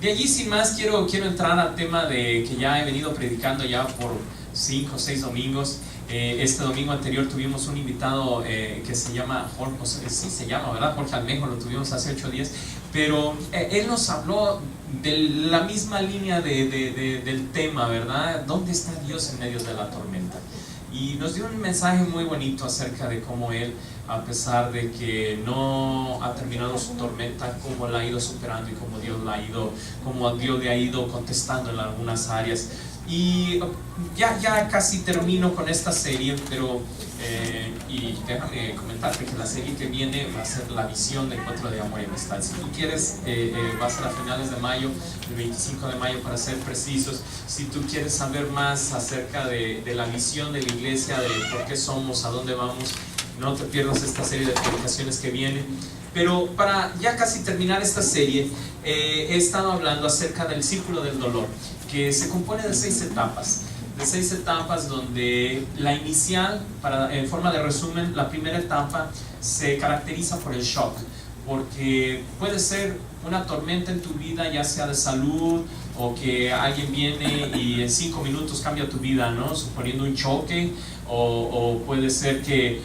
De allí sin más quiero entrar al tema de que ya he venido predicando ya por 5 o 6 domingos. Este domingo anterior tuvimos un invitado que se llama Jorge, sí se llama, ¿verdad? Jorge Almejo, lo tuvimos hace 8 días, pero él nos habló de la misma línea del tema, ¿verdad? ¿Dónde está Dios en medio de la tormenta? Y nos dio un mensaje muy bonito acerca de cómo él, a pesar de que no ha terminado su tormenta, cómo la ha ido superando y cómo Dios le ha ido contestando en algunas áreas. Y ya casi termino con esta serie, pero y déjame comentarte que la serie que viene va a ser la visión del encuentro de amor y amistad. Si tú quieres, va a ser a finales de mayo, el 25 de mayo para ser precisos. Si tú quieres saber más acerca de la visión de la iglesia, de por qué somos, a dónde vamos, no te pierdas esta serie de predicaciones que viene. Pero para ya casi terminar esta serie, he estado hablando acerca del círculo del dolor, que se compone de 6 etapas. De 6 etapas donde la inicial, en forma de resumen, la primera etapa se caracteriza por el shock, porque puede ser una tormenta en tu vida, ya sea de salud, o que alguien viene y en 5 minutos cambia tu vida, ¿no? Suponiendo un choque, o puede ser que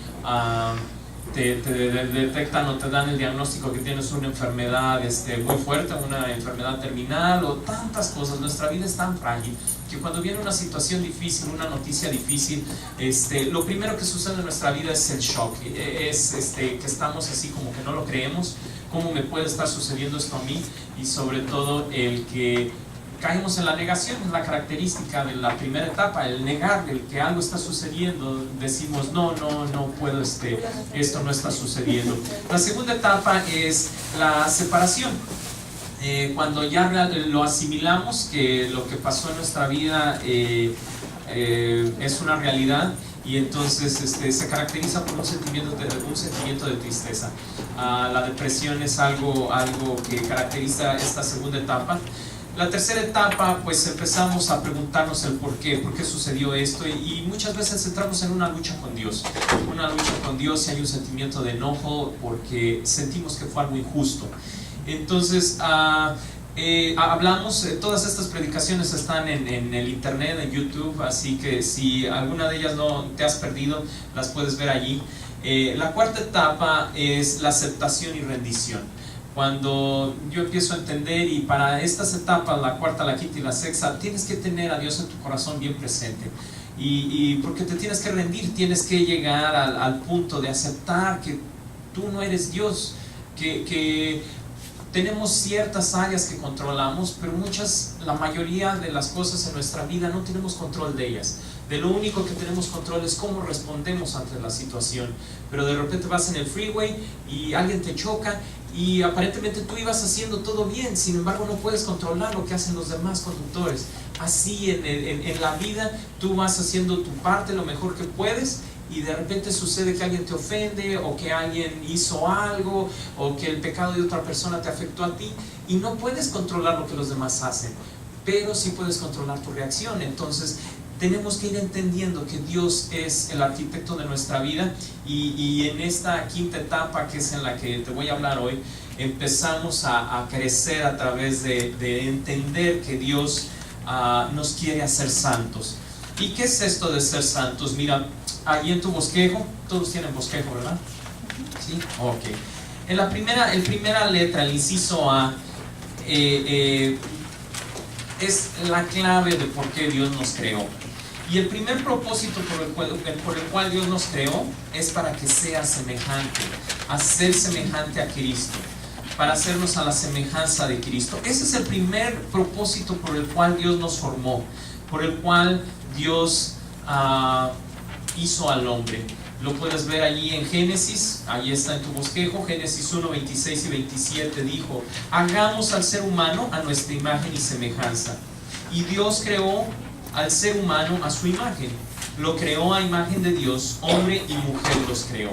te detectan o te dan el diagnóstico que tienes una enfermedad muy fuerte, una enfermedad terminal, o tantas cosas. Nuestra vida es tan frágil que cuando viene una situación difícil, una noticia difícil, lo primero que sucede en nuestra vida es el shock, es que estamos así como que no lo creemos. ¿Cómo me puede estar sucediendo esto a mí? Y sobre todo el que caemos en la negación, es la característica de la primera etapa, el negar, el que algo está sucediendo, decimos no puedo, esto no está sucediendo. La segunda etapa es la separación, cuando ya lo asimilamos, que lo que pasó en nuestra vida es una realidad, y entonces se caracteriza por un sentimiento de tristeza. La depresión es algo que caracteriza esta segunda etapa. La tercera etapa, pues empezamos a preguntarnos el por qué sucedió esto, y muchas veces entramos en una lucha con Dios, y hay un sentimiento de enojo porque sentimos que fue algo injusto. Entonces hablamos, todas estas predicaciones están en el internet, en YouTube, así que si alguna de ellas no te has perdido, las puedes ver allí. La cuarta etapa es la aceptación y rendición. Cuando yo empiezo a entender, y para estas etapas, la cuarta, la quinta y la sexta, tienes que tener a Dios en tu corazón bien presente, y porque te tienes que rendir, tienes que llegar al punto de aceptar que tú no eres Dios, que tenemos ciertas áreas que controlamos, pero la mayoría de las cosas en nuestra vida no tenemos control de ellas. De lo único que tenemos control es cómo respondemos ante la situación. Pero de repente vas en el freeway y alguien te choca, y aparentemente tú ibas haciendo todo bien, sin embargo no puedes controlar lo que hacen los demás conductores. Así en la vida tú vas haciendo tu parte lo mejor que puedes, y de repente sucede que alguien te ofende, o que alguien hizo algo, o que el pecado de otra persona te afectó a ti, y no puedes controlar lo que los demás hacen, pero sí puedes controlar tu reacción. Entonces tenemos que ir entendiendo que Dios es el arquitecto de nuestra vida, y en esta quinta etapa, que es en la que te voy a hablar hoy, empezamos a crecer a través de entender que Dios nos quiere hacer santos. ¿Y qué es esto de ser santos? Mira, ahí en tu bosquejo, todos tienen bosquejo, ¿verdad? ¿Sí? Ok. En la primera letra, el inciso A, es la clave de por qué Dios nos creó. Y el primer propósito por el cual Dios nos creó es para que sea semejante, a ser semejante a Cristo, para hacernos a la semejanza de Cristo. Ese es el primer propósito por el cual Dios nos formó, por el cual Dios hizo al hombre. Lo puedes ver allí en Génesis, ahí está en tu bosquejo, Génesis 1, 26 y 27, dijo: hagamos al ser humano a nuestra imagen y semejanza. Y Dios creó al ser humano a su imagen, lo creó a imagen de Dios, hombre y mujer los creó.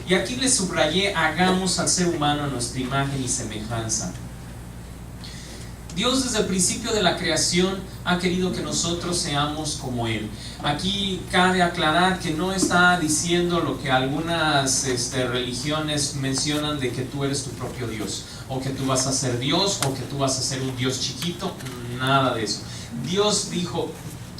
Y aquí les subrayé: hagamos al ser humano a nuestra imagen y semejanza. Dios desde el principio de la creación ha querido que nosotros seamos como Él. Aquí cabe aclarar que no está diciendo lo que algunas religiones mencionan, de que tú eres tu propio Dios, o que tú vas a ser Dios, o que tú vas a ser un Dios chiquito, nada de eso. Dios dijo,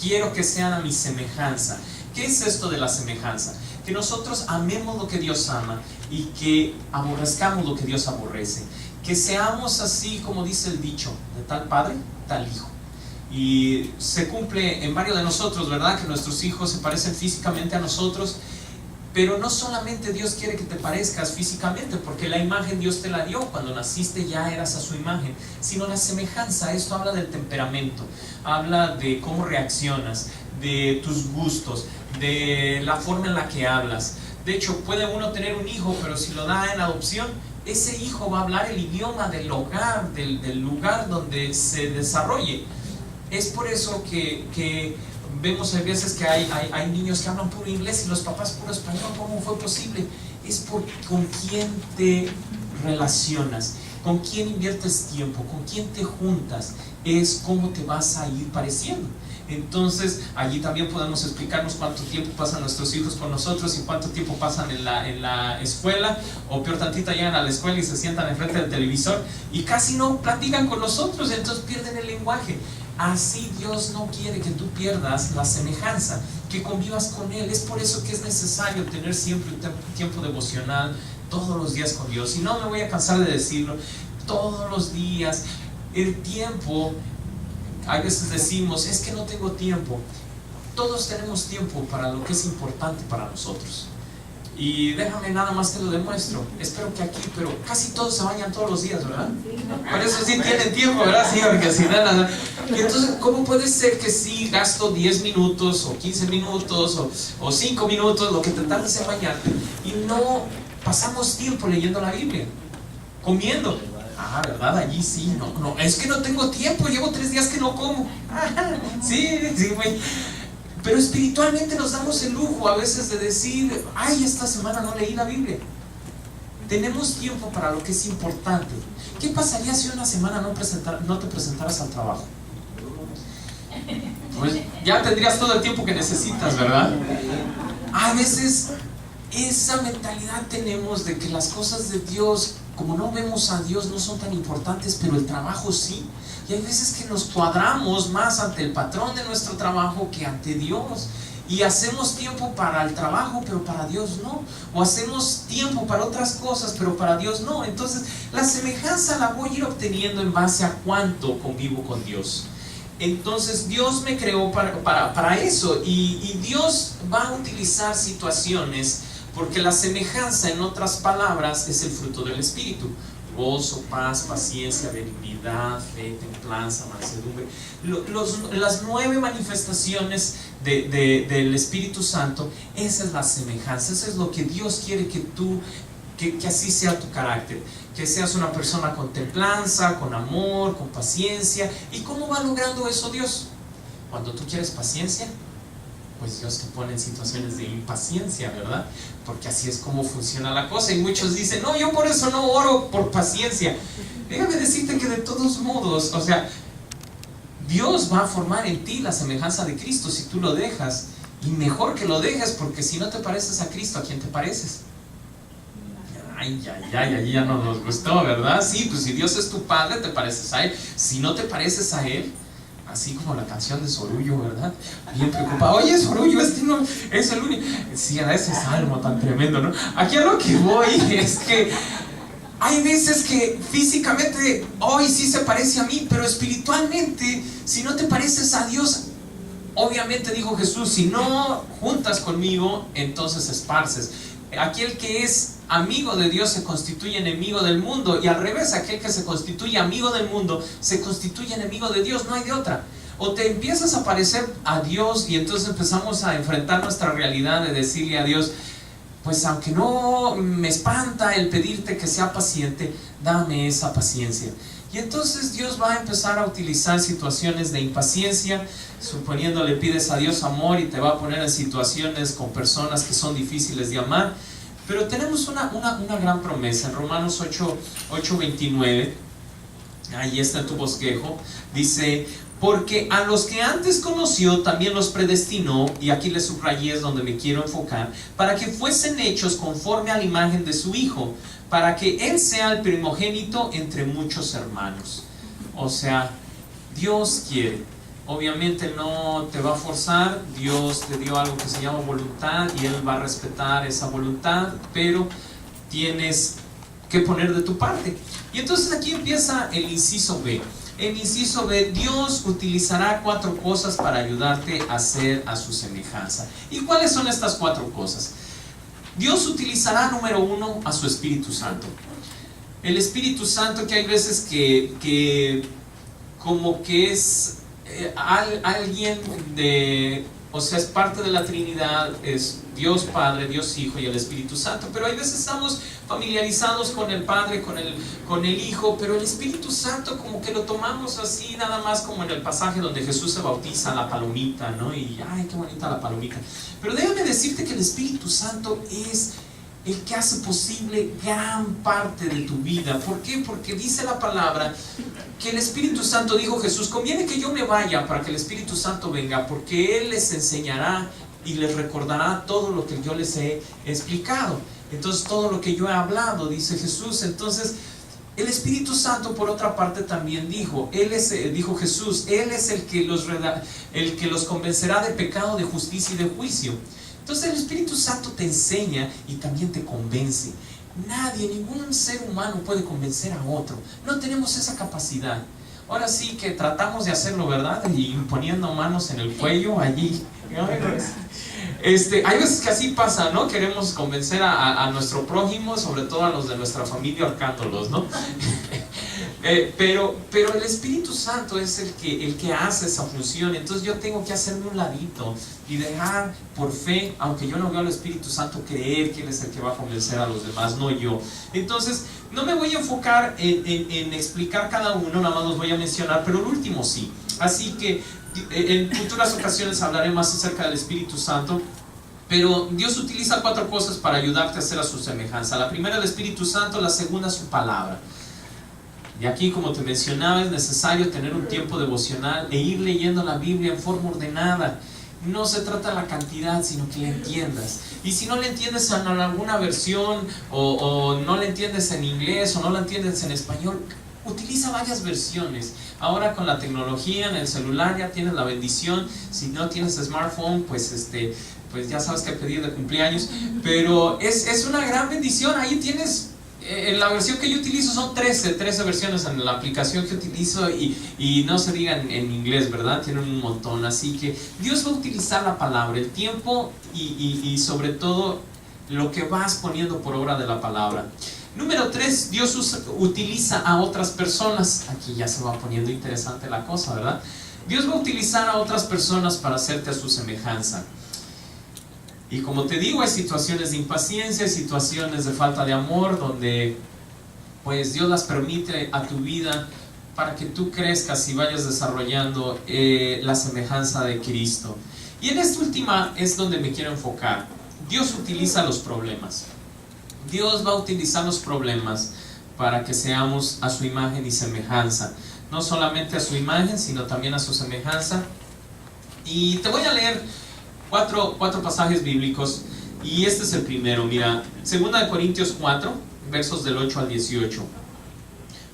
quiero que sean a mi semejanza. ¿Qué es esto de la semejanza? Que nosotros amemos lo que Dios ama y que aborrezcamos lo que Dios aborrece. Que seamos así como dice el dicho, de tal padre, tal hijo. Y se cumple en varios de nosotros, ¿verdad? Que nuestros hijos se parecen físicamente a nosotros. Pero no solamente Dios quiere que te parezcas físicamente, porque la imagen Dios te la dio, cuando naciste ya eras a su imagen, sino la semejanza. Esto habla del temperamento, habla de cómo reaccionas, de tus gustos, de la forma en la que hablas. De hecho, puede uno tener un hijo, pero si lo da en adopción, ese hijo va a hablar el idioma del hogar, del lugar donde se desarrolle. Es por eso que vemos a veces que hay niños que hablan puro inglés y los papás puro español. ¿Cómo fue posible? Es por con quién te relacionas, con quién inviertes tiempo, con quién te juntas, es cómo te vas a ir pareciendo. Entonces allí también podemos explicarnos cuánto tiempo pasan nuestros hijos con nosotros y cuánto tiempo pasan en la escuela, o peor tantito, llegan a la escuela y se sientan enfrente del televisor y casi no platican con nosotros, entonces pierden el lenguaje. Así Dios no quiere que tú pierdas la semejanza, que convivas con Él. Es por eso que es necesario tener siempre un tiempo devocional todos los días con Dios. Y no me voy a cansar de decirlo, todos los días. El tiempo, a veces decimos, es que no tengo tiempo. Todos tenemos tiempo para lo que es importante para nosotros. Y déjame nada más te lo demuestro. Espero que aquí, pero casi todos se bañan todos los días, ¿verdad? Por eso sí tienen tiempo, ¿verdad? Sí, porque si nada. Y entonces, ¿cómo puede ser que sí gasto 10 minutos o 15 minutos o 5 minutos, lo que te tardes en bañarte, y no pasamos tiempo leyendo la Biblia, comiendo? Ah, ¿verdad? Allí sí, no, es que no tengo tiempo, llevo 3 días que no como. Sí, güey. Pero espiritualmente nos damos el lujo a veces de decir, ay, esta semana no leí la Biblia. Tenemos tiempo para lo que es importante. ¿Qué pasaría si una semana no te presentaras al trabajo? Pues ya tendrías todo el tiempo que necesitas, ¿verdad? A veces esa mentalidad tenemos de que las cosas de Dios, como no vemos a Dios, no son tan importantes, pero el trabajo sí. Y hay veces que nos cuadramos más ante el patrón de nuestro trabajo que ante Dios. Y hacemos tiempo para el trabajo, pero para Dios no. O hacemos tiempo para otras cosas, pero para Dios no. Entonces, la semejanza la voy a ir obteniendo en base a cuánto convivo con Dios. Entonces, Dios me creó para eso. Y Dios va a utilizar situaciones, porque la semejanza, en otras palabras, es el fruto del Espíritu. Gozo, paz, paciencia, benignidad, fe, templanza, mansedumbre. Las 9 manifestaciones del Espíritu Santo, esa es la semejanza. Eso es lo que Dios quiere que tú, que así sea tu carácter. Que seas una persona con templanza, con amor, con paciencia. ¿Y cómo va logrando eso Dios? Cuando tú quieres paciencia, pues Dios te pone en situaciones de impaciencia, ¿verdad? Porque así es como funciona la cosa. Y muchos dicen, no, yo por eso no oro por paciencia. Déjame decirte que de todos modos, o sea, Dios va a formar en ti la semejanza de Cristo si tú lo dejas. Y mejor que lo dejes, porque si no te pareces a Cristo, ¿a quién te pareces? Ay, ya no nos gustó, ¿verdad? Sí, pues si Dios es tu Padre, te pareces a Él. Si no te pareces a Él, así como la canción de Sorullo, ¿verdad? Bien preocupado. Oye, Sorullo, no es el único. Sí, a ese salmo tan tremendo, ¿no? Aquí a lo que voy es que hay veces que físicamente hoy sí se parece a mí, pero espiritualmente, si no te pareces a Dios, obviamente dijo Jesús, si no juntas conmigo, entonces esparces. Aquel que es amigo de Dios se constituye enemigo del mundo, y al revés, aquel que se constituye amigo del mundo se constituye enemigo de Dios. No hay de otra. O te empiezas a parecer a Dios, y entonces empezamos a enfrentar nuestra realidad de decirle a Dios, pues aunque no me espanta el pedirte que sea paciente, dame esa paciencia. Y entonces Dios va a empezar a utilizar situaciones de impaciencia. Suponiendo le pides a Dios amor, y te va a poner en situaciones con personas que son difíciles de amar. Pero tenemos una gran promesa en Romanos 8:29. Ahí está en tu bosquejo. Dice, porque a los que antes conoció también los predestinó, y aquí le subrayé, es donde me quiero enfocar, para que fuesen hechos conforme a la imagen de su Hijo, para que Él sea el primogénito entre muchos hermanos. O sea, Dios quiere. Obviamente no te va a forzar, Dios te dio algo que se llama voluntad y Él va a respetar esa voluntad, pero tienes que poner de tu parte. Y entonces aquí empieza el inciso B. El inciso B, Dios utilizará 4 cosas para ayudarte a ser a su semejanza. ¿Y cuáles son estas 4 cosas? Dios utilizará, número 1, a su Espíritu Santo. El Espíritu Santo, que hay veces que como que es alguien de, o sea, es parte de la Trinidad, es Dios Padre, Dios Hijo y el Espíritu Santo, pero hay veces estamos familiarizados con el Padre, con el Hijo, pero el Espíritu Santo como que lo tomamos así nada más como en el pasaje donde Jesús se bautiza, la palomita, ¿no? Y ay, qué bonita la palomita. Pero déjame decirte que el Espíritu Santo es el que hace posible gran parte de tu vida. ¿Por qué? Porque dice la palabra que el Espíritu Santo, dijo Jesús, conviene que yo me vaya para que el Espíritu Santo venga, porque Él les enseñará y les recordará todo lo que yo les he explicado. Entonces todo lo que yo he hablado, dice Jesús. Entonces el Espíritu Santo, por otra parte, también dijo Jesús, Él es el que los convencerá de pecado, de justicia y de juicio. Entonces el Espíritu Santo te enseña y también te convence. Nadie, ningún ser humano puede convencer a otro. No tenemos esa capacidad. Ahora sí que tratamos de hacerlo, ¿verdad? Y poniendo manos en el cuello allí. Hay veces que así pasa, ¿no? Queremos convencer a nuestro prójimo, sobre todo a los de nuestra familia, ahorcándolos, ¿no? Pero el Espíritu Santo es el que hace esa función. Entonces yo tengo que hacerme un ladito y dejar por fe, aunque yo no veo al Espíritu Santo, creer que Él es el que va a convencer a los demás, no yo. Entonces no me voy a enfocar en explicar cada uno, nada más los voy a mencionar, pero el último sí. Así que en futuras ocasiones hablaré más acerca del Espíritu Santo. Pero Dios utiliza 4 cosas para ayudarte a ser a su semejanza. La primera, el Espíritu Santo; la segunda, su palabra. Y aquí, como te mencionaba, es necesario tener un tiempo devocional e ir leyendo la Biblia en forma ordenada. No se trata de la cantidad, sino que la entiendas. Y si no la entiendes en alguna versión, o no la entiendes en inglés, o no la entiendes en español, utiliza varias versiones. Ahora con la tecnología en el celular ya tienes la bendición. Si no tienes smartphone, pues ya sabes qué pedir de cumpleaños. Pero es una gran bendición. Ahí tienes... En la versión que yo utilizo son 13 versiones en la aplicación que utilizo, y no se digan en inglés, ¿verdad? Tienen un montón. Así que Dios va a utilizar la palabra, el tiempo y sobre todo lo que vas poniendo por obra de la palabra. Número 3, Dios utiliza a otras personas. Aquí ya se va poniendo interesante la cosa, ¿verdad? Dios va a utilizar a otras personas para hacerte a su semejanza. Y como te digo, hay situaciones de impaciencia, hay situaciones de falta de amor, donde pues Dios las permite a tu vida para que tú crezcas y vayas desarrollando la semejanza de Cristo. Y en esta última es donde me quiero enfocar. Dios utiliza los problemas. Dios va a utilizar los problemas para que seamos a su imagen y semejanza. No solamente a su imagen, sino también a su semejanza. Y te voy a leer cuatro pasajes bíblicos, y este es el primero. Mira, 2 Corintios 4, versos del 8 al 18.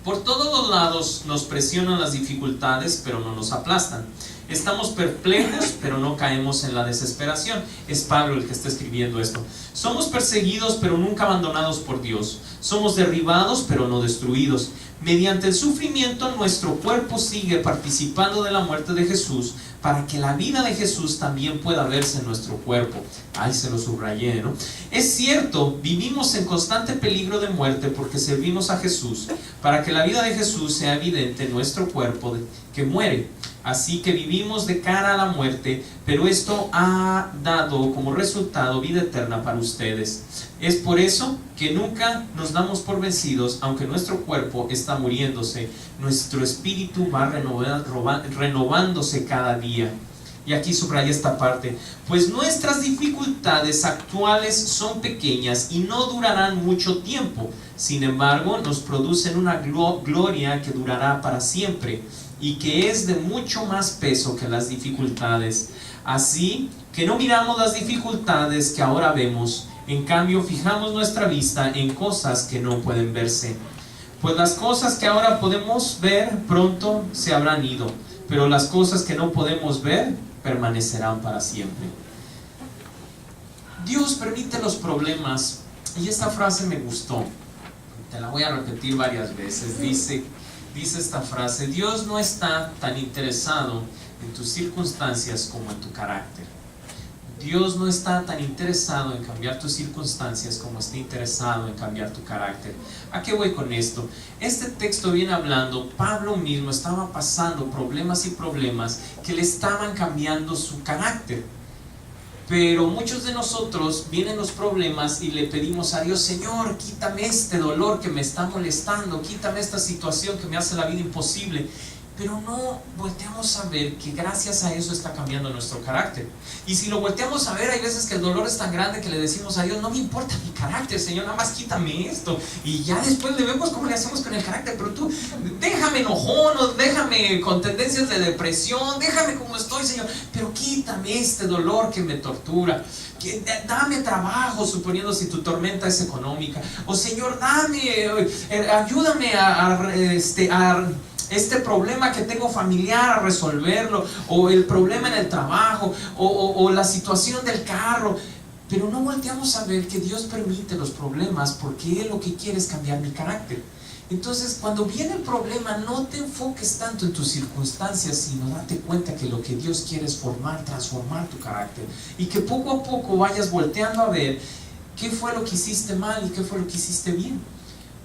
Por todos los lados nos presionan las dificultades, pero no nos aplastan. Estamos perplejos, pero no caemos en la desesperación. Es Pablo el que está escribiendo esto. Somos perseguidos, pero nunca abandonados por Dios. Somos derribados, pero no destruidos. Mediante el sufrimiento, nuestro cuerpo sigue participando de la muerte de Jesús, para que la vida de Jesús también pueda verse en nuestro cuerpo. Ay, se lo subrayé, ¿no? Es cierto, vivimos en constante peligro de muerte porque servimos a Jesús, para que la vida de Jesús sea evidente en nuestro cuerpo que muere. Así que vivimos de cara a la muerte, pero esto ha dado como resultado vida eterna para ustedes. Es por eso que nunca nos damos por vencidos, aunque nuestro cuerpo está muriéndose. Nuestro espíritu va renovándose cada día. Y aquí subraya esta parte. Pues nuestras dificultades actuales son pequeñas y no durarán mucho tiempo. Sin embargo, nos producen una gloria que durará para siempre, y que es de mucho más peso que las dificultades. Así que no miramos las dificultades que ahora vemos. En cambio, fijamos nuestra vista en cosas que no pueden verse. Pues las cosas que ahora podemos ver pronto se habrán ido, pero las cosas que no podemos ver permanecerán para siempre. Dios permite los problemas, y esta frase me gustó, te la voy a repetir varias veces. Dice esta frase: Dios no está tan interesado en tus circunstancias como en tu carácter. Dios no está tan interesado en cambiar tus circunstancias como está interesado en cambiar tu carácter. ¿A qué voy con esto? Este texto viene hablando, Pablo mismo estaba pasando problemas y problemas que le estaban cambiando su carácter. Pero muchos de nosotros vienen los problemas y le pedimos a Dios: Señor, quítame este dolor que me está molestando, quítame esta situación que me hace la vida imposible. Pero no volteamos a ver que gracias a eso está cambiando nuestro carácter. Y si lo volteamos a ver, hay veces que el dolor es tan grande que le decimos a Dios: no me importa mi carácter, Señor, nada más quítame esto. Y ya después le vemos cómo le hacemos con el carácter. Pero tú, déjame enojón, o déjame con tendencias de depresión, déjame como estoy, Señor, pero quítame este dolor que me tortura. Dame trabajo, suponiendo si tu tormenta es económica. O Señor, ayúdame a este problema que tengo familiar, a resolverlo, o el problema en el trabajo, o la situación del carro. Pero no volteamos a ver que Dios permite los problemas porque Él lo que quiere es cambiar mi carácter. Entonces, cuando viene el problema, no te enfoques tanto en tus circunstancias, sino date cuenta que lo que Dios quiere es transformar tu carácter, y que poco a poco vayas volteando a ver qué fue lo que hiciste mal y qué fue lo que hiciste bien.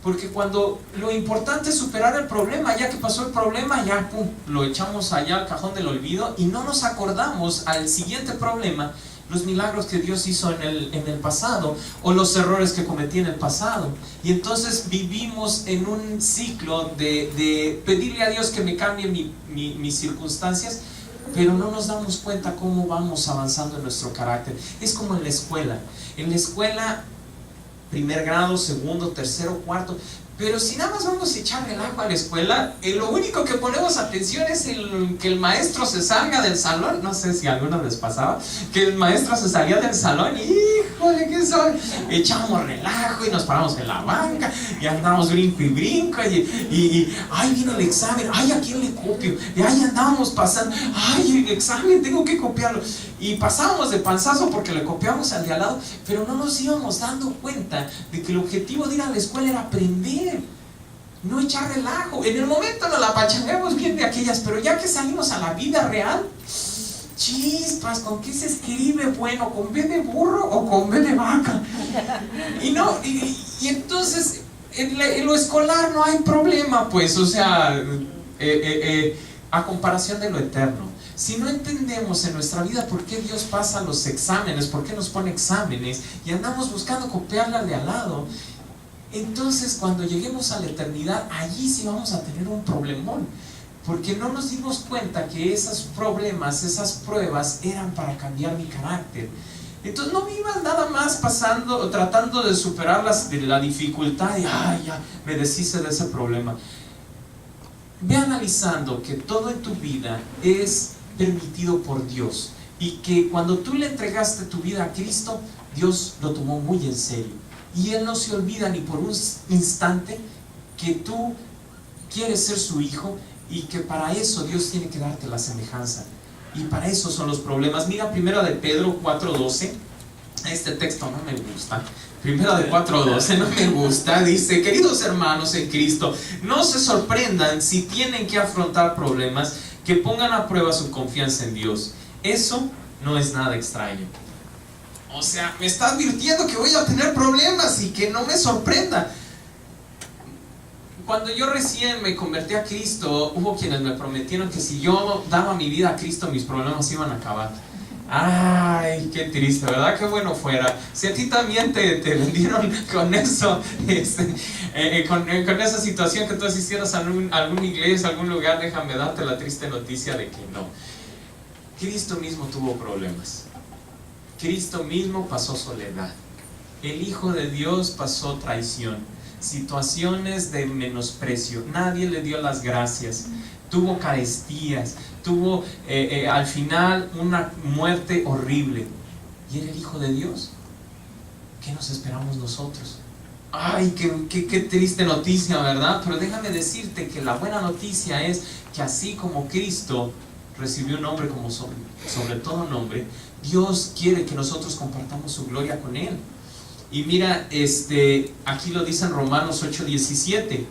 Porque cuando lo importante es superar el problema, ya que pasó el problema, ya pum, lo echamos allá al cajón del olvido y no nos acordamos al siguiente problema los milagros que Dios hizo en el pasado, o los errores que cometí en el pasado. Y entonces vivimos en un ciclo de pedirle a Dios que me cambie mis circunstancias, pero no nos damos cuenta cómo vamos avanzando en nuestro carácter. Es como en la escuela. En la escuela, primer grado, segundo, tercero, cuarto, pero si nada más vamos a echar relajo a la escuela, lo único que ponemos atención es que el maestro se salga del salón. No sé si a algunos les pasaba que el maestro se salía del salón y híjole, ¿qué son? Echamos relajo y nos paramos en la banca y andamos brinco y brinco y ay, viene el examen, ay, ¿a quién le copio? Y ahí andábamos pasando, ay, el examen, tengo que copiarlo. Y pasábamos de panzazo porque le copiamos al de al lado, pero no nos íbamos dando cuenta de que el objetivo de ir a la escuela era aprender, no echar relajo. En el momento nos la pachanguemos bien de aquellas, pero ya que salimos a la vida real, chispas, ¿con qué se escribe? Bueno, ¿con B de burro o con B de vaca? Y entonces en lo escolar no hay problema, pues, o sea, a comparación de lo eterno. Si no entendemos en nuestra vida por qué Dios pasa los exámenes, por qué nos pone exámenes y andamos buscando copiarla de al lado, entonces cuando lleguemos a la eternidad, allí sí vamos a tener un problemón, porque no nos dimos cuenta que esos problemas, esas pruebas eran para cambiar mi carácter. Entonces no me iba nada más pasando, tratando de superar la dificultad y ay, ya me deshice de ese problema. Ve analizando que todo en tu vida es permitido por Dios, y que cuando tú le entregaste tu vida a Cristo, Dios lo tomó muy en serio, y Él no se olvida ni por un instante que tú quieres ser su hijo, y que para eso Dios tiene que darte la semejanza, y para eso son los problemas. Mira 1 de Pedro 4:12. Este texto no me gusta. 1 de 4:12 no me gusta. Dice: queridos hermanos en Cristo, no se sorprendan si tienen que afrontar problemas, que pongan a prueba su confianza en Dios. Eso no es nada extraño. O sea, me está advirtiendo que voy a tener problemas y que no me sorprenda. Cuando yo recién me convertí a Cristo, hubo quienes me prometieron que si yo daba mi vida a Cristo, mis problemas iban a acabar. Ay, qué triste, ¿verdad? Qué bueno fuera. Si a ti también te vendieron con eso, con esa situación, que tú asistieras a alguna iglesia, a algún lugar, déjame darte la triste noticia de que no. Cristo mismo tuvo problemas. Cristo mismo pasó soledad. El Hijo de Dios pasó traición, situaciones de menosprecio. Nadie le dio las gracias. Tuvo carestías, tuvo al final una muerte horrible, y era el Hijo de Dios. ¿qué nos esperamos nosotros? Ay, qué triste noticia, ¿verdad? Pero déjame decirte que la buena noticia es que así como Cristo recibió un nombre como sobre todo nombre, Dios quiere que nosotros compartamos su gloria con Él. Y mira, aquí lo dice en Romanos 8:17.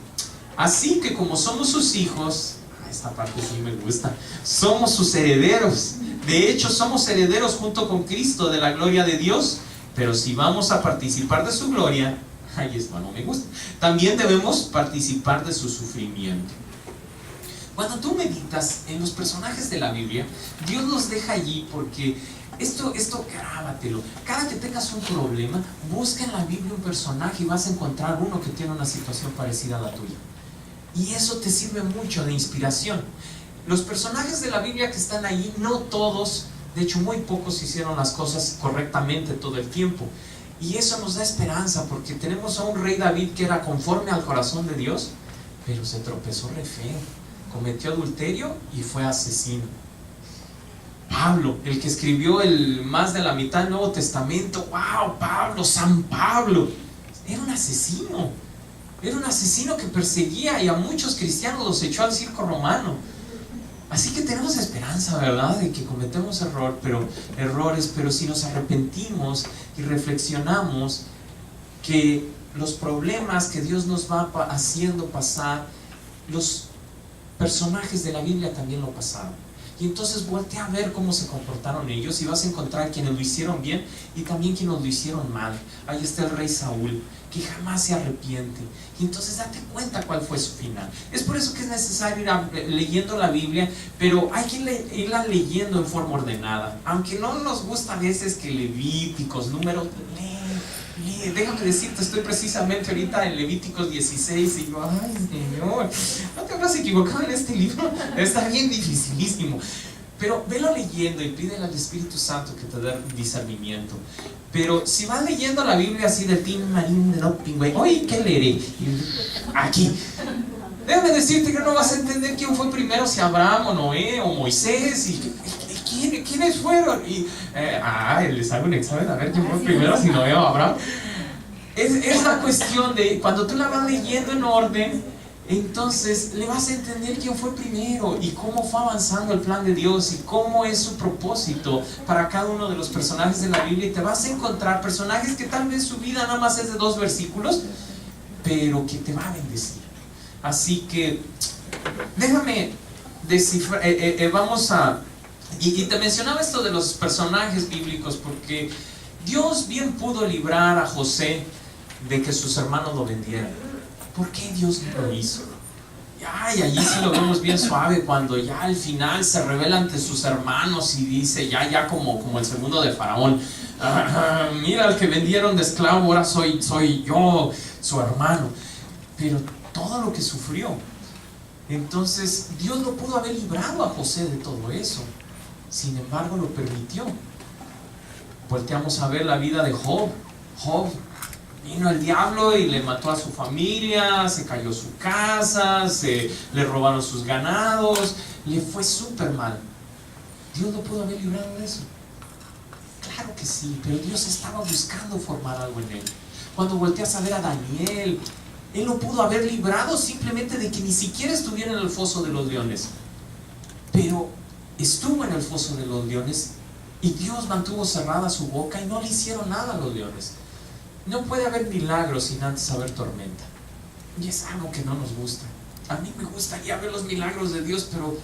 Así que como somos sus hijos, esta parte sí me gusta, somos sus herederos. De hecho, somos herederos junto con Cristo de la gloria de Dios. Pero si vamos a participar de su gloria, ay, esto no me gusta, también debemos participar de su sufrimiento. Cuando tú meditas en los personajes de la Biblia, Dios los deja allí porque esto grábatelo. Cada que tengas un problema, busca en la Biblia un personaje y vas a encontrar uno que tiene una situación parecida a la tuya. Y eso te sirve mucho de inspiración. Los personajes de la Biblia que están ahí, no todos, de hecho muy pocos hicieron las cosas correctamente todo el tiempo. Y eso nos da esperanza porque tenemos a un rey David que era conforme al corazón de Dios, pero se tropezó re feo, cometió adulterio y fue asesino. Pablo, el que escribió más de la mitad del Nuevo Testamento, wow, Pablo, San Pablo, era un asesino. Era un asesino que perseguía y a muchos cristianos los echó al circo romano. Así que tenemos esperanza, ¿verdad? De que cometemos errores, pero si nos arrepentimos y reflexionamos que los problemas que Dios nos va haciendo pasar, los personajes de la Biblia también lo pasaron. Y entonces voltea a ver cómo se comportaron ellos y vas a encontrar quienes lo hicieron bien y también quienes lo hicieron mal. Ahí está el rey Saúl, que jamás se arrepiente. Y entonces date cuenta cuál fue su final. Es por eso que es necesario ir leyendo la Biblia, pero hay que irla leyendo en forma ordenada. Aunque no nos gusta a veces que Levíticos, Números, lee. Déjame decirte, estoy precisamente ahorita en Levíticos 16 y yo, ay Señor, no te habrás equivocado en este libro, está bien dificilísimo. Pero velo leyendo y pídele al Espíritu Santo que te dé discernimiento. Pero si vas leyendo la Biblia así de Tim Marín de Doping, güey, oye, ¿qué leeré? Aquí. Déjame decirte que no vas a entender quién fue primero, si Abraham o Noé o Moisés y ¿quiénes fueron? Y les hago un examen a ver quién fue primero, si Noé o Abraham. Es la cuestión de cuando tú la vas leyendo en orden, entonces le vas a entender quién fue primero y cómo fue avanzando el plan de Dios y cómo es su propósito para cada uno de los personajes de la Biblia. Y te vas a encontrar personajes que tal vez su vida nada más es de 2 versículos, pero que te va a bendecir. Así que déjame descifrar, vamos a... Y te mencionaba esto de los personajes bíblicos porque Dios bien pudo librar a José de que sus hermanos lo vendieran. ¿Por qué Dios no lo hizo? Y allí sí lo vemos bien suave cuando ya al final se revela ante sus hermanos y dice ya como el segundo de Faraón, mira al que vendieron de esclavo, ahora soy yo, su hermano. Pero todo lo que sufrió, entonces Dios lo pudo haber librado a José de todo eso. Sin embargo lo permitió. Volteamos a ver la vida de Job. Vino el diablo y le mató a su familia, se cayó su casa, le robaron sus ganados, le fue súper mal. ¿Dios lo pudo haber librado de eso? Claro que sí, pero Dios estaba buscando formar algo en él. Cuando volteas a ver a Daniel, él lo pudo haber librado simplemente de que ni siquiera estuviera en el foso de los leones. Pero estuvo en el foso de los leones y Dios mantuvo cerrada su boca y no le hicieron nada a los leones. No puede haber milagros sin antes haber tormenta. Y es algo que no nos gusta. A mí me gustaría ver los milagros de Dios, pero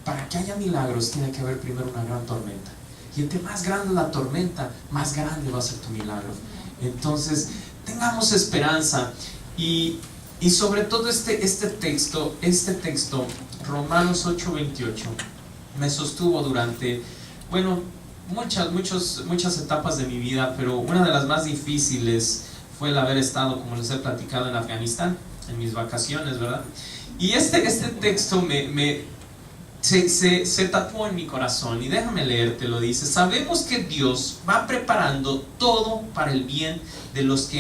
para que haya milagros tiene que haber primero una gran tormenta. Y entre más grande la tormenta, más grande va a ser tu milagro. Entonces, tengamos esperanza. Y sobre todo este texto, Romanos 8:28, me sostuvo durante, muchas etapas de mi vida, pero una de las más difíciles fue el haber estado, como les he platicado, en Afganistán, en mis vacaciones, ¿verdad? Y este texto se tatuó en mi corazón, y déjame leértelo. Dice: sabemos que Dios va preparando todo para el bien de los que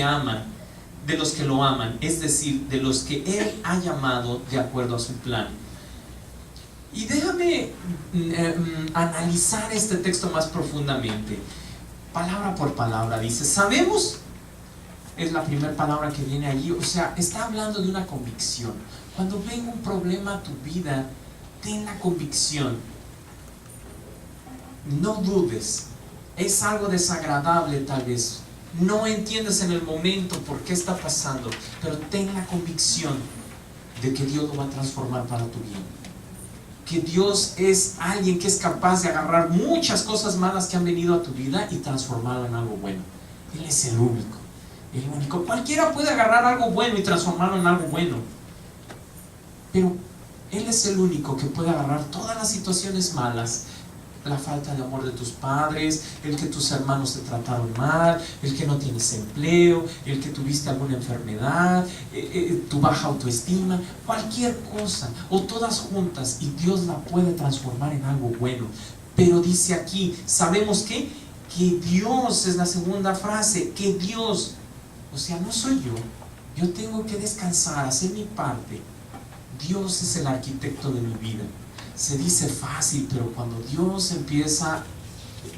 lo aman, es decir, de los que Él ha llamado de acuerdo a su plan. Y déjame analizar este texto más profundamente, palabra por palabra. Dice: sabemos es la primera palabra que viene allí. O sea, está hablando de una convicción. Cuando venga un problema a tu vida, ten la convicción. No dudes. Es algo desagradable tal vez. No entiendes en el momento por qué está pasando, pero ten la convicción de que Dios lo va a transformar para tu bien. Que Dios es alguien que es capaz de agarrar muchas cosas malas que han venido a tu vida y transformarlo en algo bueno. Él es el único. El único. Cualquiera puede agarrar algo bueno y transformarlo en algo bueno. Pero Él es el único que puede agarrar todas las situaciones malas. La falta de amor de tus padres, el que tus hermanos te trataron mal, el que no tienes empleo, el que tuviste alguna enfermedad, tu baja autoestima, cualquier cosa, o todas juntas, y Dios la puede transformar en algo bueno. Pero dice aquí, ¿sabemos qué? Que Dios es la segunda frase, que Dios, o sea, no soy yo tengo que descansar, hacer mi parte. Dios es el arquitecto de mi vida. Se dice fácil, pero cuando Dios empieza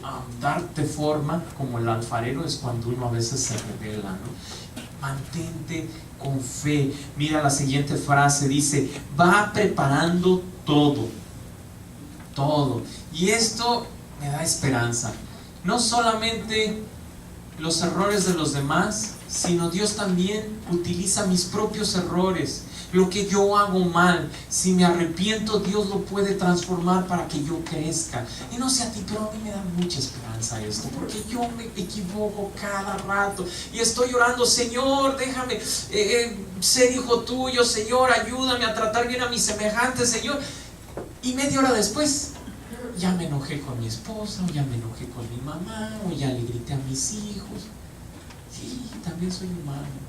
a darte forma, como el alfarero, es cuando uno a veces se revela, ¿no? Mantente con fe. Mira la siguiente frase, dice, va preparando todo. Todo. Y esto me da esperanza. No solamente los errores de los demás, sino Dios también utiliza mis propios errores. Lo que yo hago mal, si me arrepiento, Dios lo puede transformar para que yo crezca. Y no sé a ti, pero a mí me da mucha esperanza esto, porque yo me equivoco cada rato y estoy orando, Señor, déjame ser hijo tuyo, Señor, ayúdame a tratar bien a mis semejantes, Señor. Y media hora después ya me enojé con mi esposa, o ya me enojé con mi mamá, o ya le grité a mis hijos. Sí, también soy humano.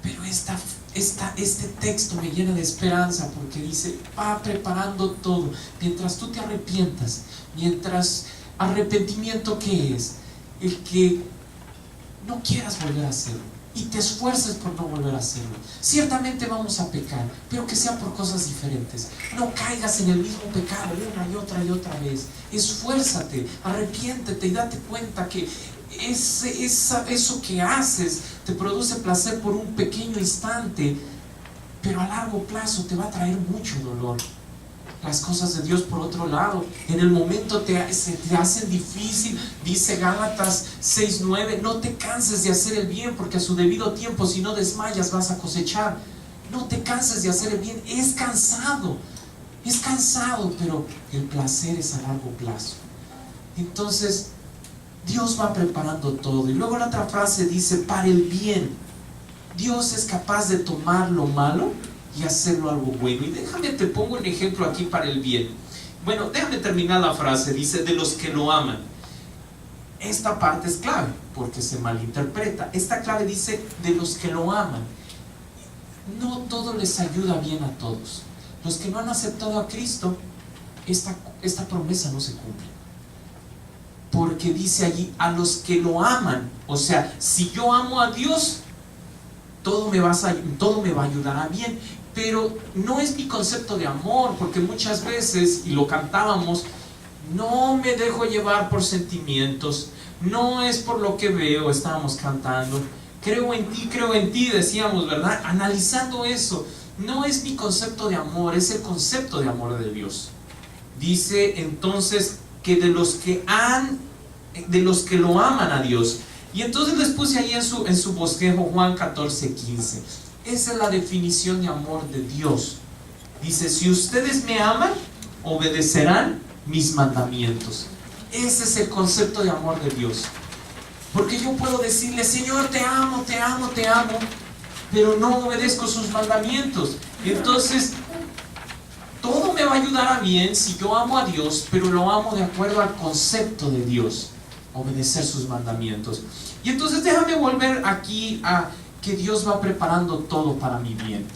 Pero este texto me llena de esperanza, porque dice, va preparando todo. Mientras tú te arrepientas, mientras arrepentimiento, ¿qué es? El que no quieras volver a hacerlo y te esfuerces por no volver a hacerlo. Ciertamente vamos a pecar, pero que sea por cosas diferentes. No caigas en el mismo pecado una y otra vez. Esfuérzate, arrepiéntete y date cuenta que eso que haces te produce placer por un pequeño instante, pero a largo plazo te va a traer mucho dolor. Las cosas de Dios, por otro lado, en el momento se te hacen difícil. Dice Gálatas 6:9, no te canses de hacer el bien, porque a su debido tiempo, si no desmayas, vas a cosechar. No te canses de hacer el bien. Es cansado, pero el placer es a largo plazo. Entonces Dios va preparando todo. Y luego la otra frase dice, para el bien. Dios es capaz de tomar lo malo y hacerlo algo bueno. Y déjame, te pongo un ejemplo aquí para el bien. Bueno, déjame terminar la frase. Dice, de los que lo aman. Esta parte es clave, porque se malinterpreta. Esta clave dice, de los que lo aman. No todo les ayuda bien a todos. Los que no han aceptado a Cristo, esta promesa no se cumple. Porque dice allí, a los que lo aman. O sea, si yo amo a Dios, todo me va a ayudar a bien. Pero no es mi concepto de amor, porque muchas veces, y lo cantábamos, no me dejo llevar por sentimientos, no es por lo que veo, estábamos cantando, creo en ti, decíamos, ¿verdad? Analizando eso, no es mi concepto de amor, es el concepto de amor de Dios. Dice entonces que de los que lo aman a Dios. Y entonces les puse ahí en su bosquejo Juan 14:15. Esa es la definición de amor de Dios. Dice, si ustedes me aman, obedecerán mis mandamientos. Ese es el concepto de amor de Dios. Porque yo puedo decirle, Señor, te amo, pero no obedezco sus mandamientos. Entonces todo me va a ayudar a bien si yo amo a Dios, pero lo amo de acuerdo al concepto de Dios, obedecer sus mandamientos. Y entonces déjame volver aquí a que Dios va preparando todo para mi bien.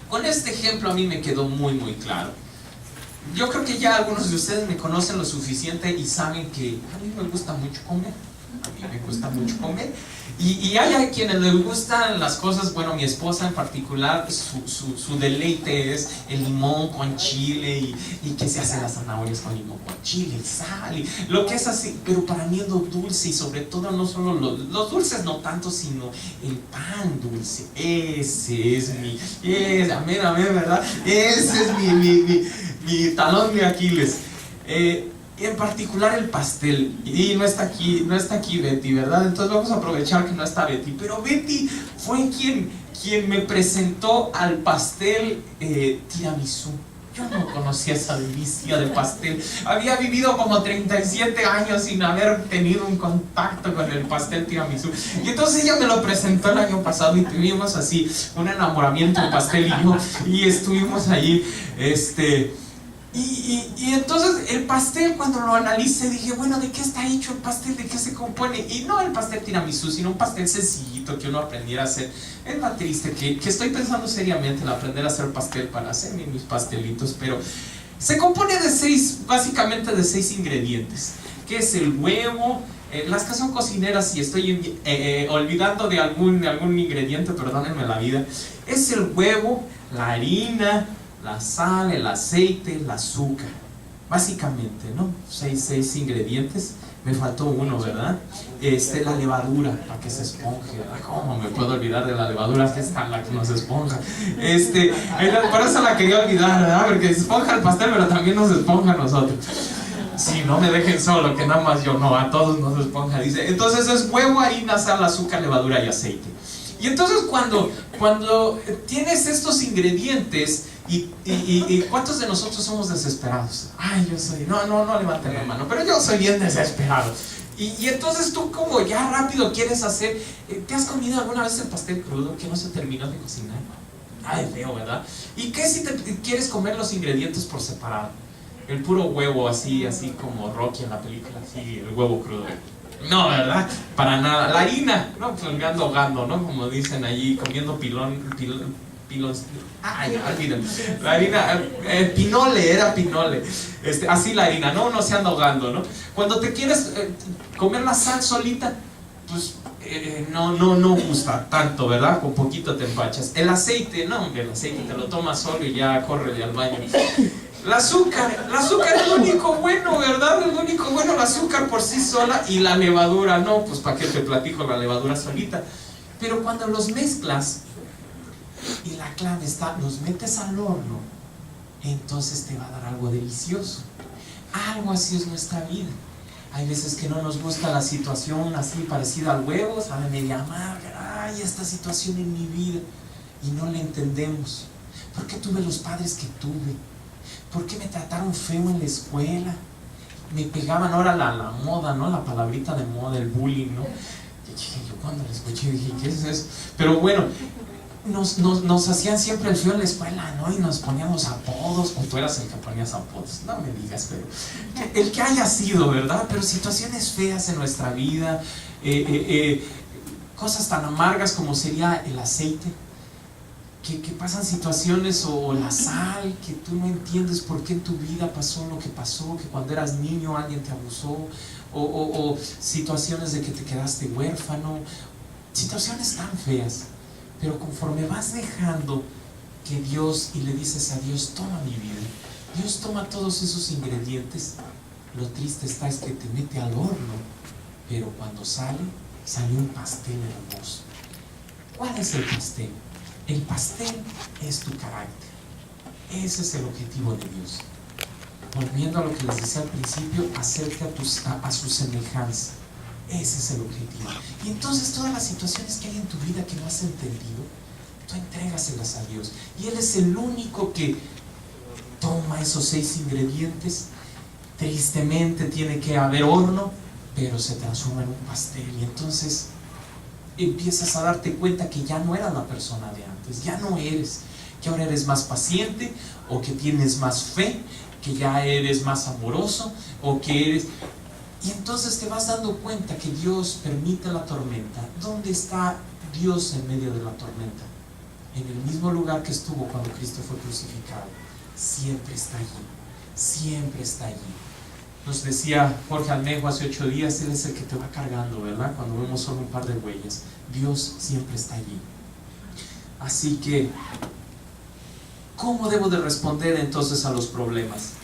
Con este ejemplo a mí me quedó muy muy claro. Yo creo que ya algunos de ustedes me conocen lo suficiente y saben que a mí me gusta mucho comer. A mí me gusta mucho comer. Y hay a quienes les gustan las cosas, bueno, mi esposa en particular, su deleite es el limón con chile y que se hacen las zanahorias con limón con chile y sal, y lo que es así. Pero para mí es lo dulce, y sobre todo no solo los dulces, no tanto, sino el pan dulce. Ese es amén, ¿verdad? Ese es mi talón de Aquiles. En particular el pastel. Y no está aquí Betty, ¿verdad? Entonces vamos a aprovechar que no está Betty. Pero Betty fue quien me presentó al pastel tiramisú. Yo no conocía esa delicia de pastel. Había vivido como 37 años sin haber tenido un contacto con el pastel tiramisú. Y entonces ella me lo presentó el año pasado y tuvimos así un enamoramiento el pastel y yo. Y estuvimos allí, Y entonces el pastel, cuando lo analicé, dije, bueno, ¿de qué está hecho el pastel? ¿De qué se compone? Y no el pastel tiramisú, sino un pastel sencillito que uno aprendiera a hacer. Es más triste que estoy pensando seriamente en aprender a hacer pastel para hacer mis pastelitos, pero se compone básicamente de 6 ingredientes, que es el huevo. Las que son cocineras, si estoy olvidando de algún ingrediente, perdónenme la vida. Es el huevo, la harina, la sal, el aceite, el azúcar. Básicamente, ¿no? 6 ingredientes. Me faltó uno, ¿verdad? La levadura, para que se esponje. ¿Cómo me puedo olvidar de la levadura? Que es tan la que nos esponja. Por eso la quería olvidar, ¿verdad? Porque se esponja el pastel, pero también nos esponja a nosotros. Sí, no me dejen solo, que nada más yo no, a todos nos esponja, dice. Entonces es huevo, harina, sal, azúcar, levadura y aceite. Y entonces cuando tienes estos ingredientes, y ¿cuántos de nosotros somos desesperados? Ay, yo soy, no levanten la mano, pero yo soy bien desesperado. Y entonces tú como ya rápido quieres hacer, ¿te has comido alguna vez el pastel crudo que no se terminó de cocinar? Ay, feo, ¿verdad? ¿Y qué si te quieres comer los ingredientes por separado? El puro huevo, así como Rocky en la película, así, el huevo crudo. No, ¿verdad? Para nada. La harina, no, pues me ando ahogando, ¿no? Como dicen allí, comiendo pilones. Ay, ya, olvídalo. La harina, pinole, era pinole. Así la harina, ¿no? Uno se anda ahogando, ¿no? Cuando te quieres comer la sal solita, pues no gusta tanto, ¿verdad? Con poquito te empachas. El aceite, no, hombre, el aceite te lo tomas solo y ya córrele al baño. El azúcar es lo único bueno, ¿verdad? Es lo único bueno, el azúcar por sí sola. Y la levadura, no, pues para qué te platico la levadura solita. Pero cuando los mezclas, y la clave está, los metes al horno, entonces te va a dar algo delicioso. Algo así es nuestra vida. Hay veces que no nos gusta la situación así parecida al huevo, sabe media amarga, ay, esta situación en mi vida, y no la entendemos. ¿Por qué tuve los padres que tuve? ¿Por qué me trataron feo en la escuela? Me pegaban, ahora la moda, ¿no? La palabrita de moda, el bullying, ¿no? Yo cuando la escuché dije, ¿qué es eso? Pero bueno, nos hacían siempre el feo en la escuela, ¿no? Y nos poníamos apodos, o tú eras el que ponías apodos, no me digas, pero el que haya sido, ¿verdad? Pero situaciones feas en nuestra vida, cosas tan amargas como sería el aceite, que pasan situaciones, o la sal, que tú no entiendes por qué en tu vida pasó lo que pasó, que cuando eras niño alguien te abusó, o situaciones de que te quedaste huérfano, situaciones tan feas. Pero conforme vas dejando que Dios, y le dices a Dios, toma mi vida, Dios toma todos esos ingredientes, lo triste está es que te mete al horno, pero cuando sale un pastel hermoso. ¿Cuál es el pastel? El pastel es tu carácter. Ese es el objetivo de Dios. Volviendo a lo que les decía al principio, hacerte a su semejanza. Ese es el objetivo. Y entonces todas las situaciones que hay en tu vida que no has entendido, tú entrégaselas a Dios. Y Él es el único que toma esos 6 ingredientes. Tristemente tiene que haber horno, pero se transforma en un pastel. Y entonces empiezas a darte cuenta que ya no eras la persona de antes, ya no eres, que ahora eres más paciente, o que tienes más fe, que ya eres más amoroso, o que eres... Y entonces te vas dando cuenta que Dios permite la tormenta. ¿Dónde está Dios en medio de la tormenta? En el mismo lugar que estuvo cuando Cristo fue crucificado. Siempre está allí, siempre está allí. Nos decía Jorge Almejo hace 8 días, Él es el que te va cargando, ¿verdad? Cuando vemos solo un par de huellas. Dios siempre está allí. Así que, ¿cómo debo de responder entonces a los problemas?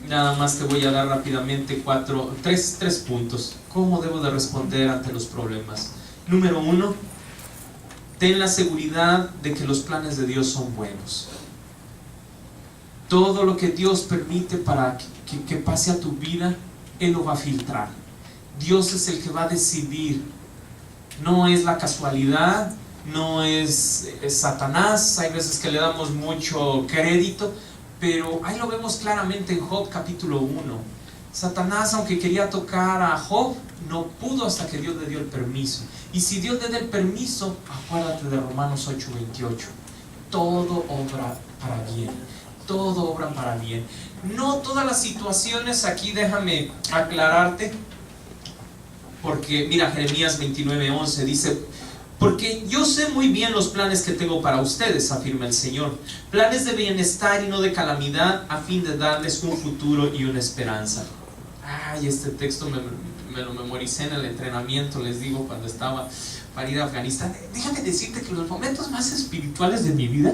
Nada más te voy a dar rápidamente tres puntos. ¿Cómo debo de responder ante los problemas? Número 1, ten la seguridad de que los planes de Dios son buenos. Todo lo que Dios permite para que pase a tu vida, Él lo va a filtrar. Dios es el que va a decidir. No es la casualidad, no es Satanás. Hay veces que le damos mucho crédito, pero ahí lo vemos claramente en Job capítulo 1. Satanás, aunque quería tocar a Job, no pudo hasta que Dios le dio el permiso. Y si Dios le da el permiso, acuérdate de Romanos 8:28. Todo obra para bien. Todo obra para bien. No todas las situaciones, aquí déjame aclararte, porque mira, Jeremías 29:11 dice: porque yo sé muy bien los planes que tengo para ustedes, afirma el Señor, planes de bienestar y no de calamidad, a fin de darles un futuro y una esperanza. Ay, este texto me lo memoricé en el entrenamiento, les digo, cuando estaba para ir a Afganistán. Déjame decirte que los momentos más espirituales de mi vida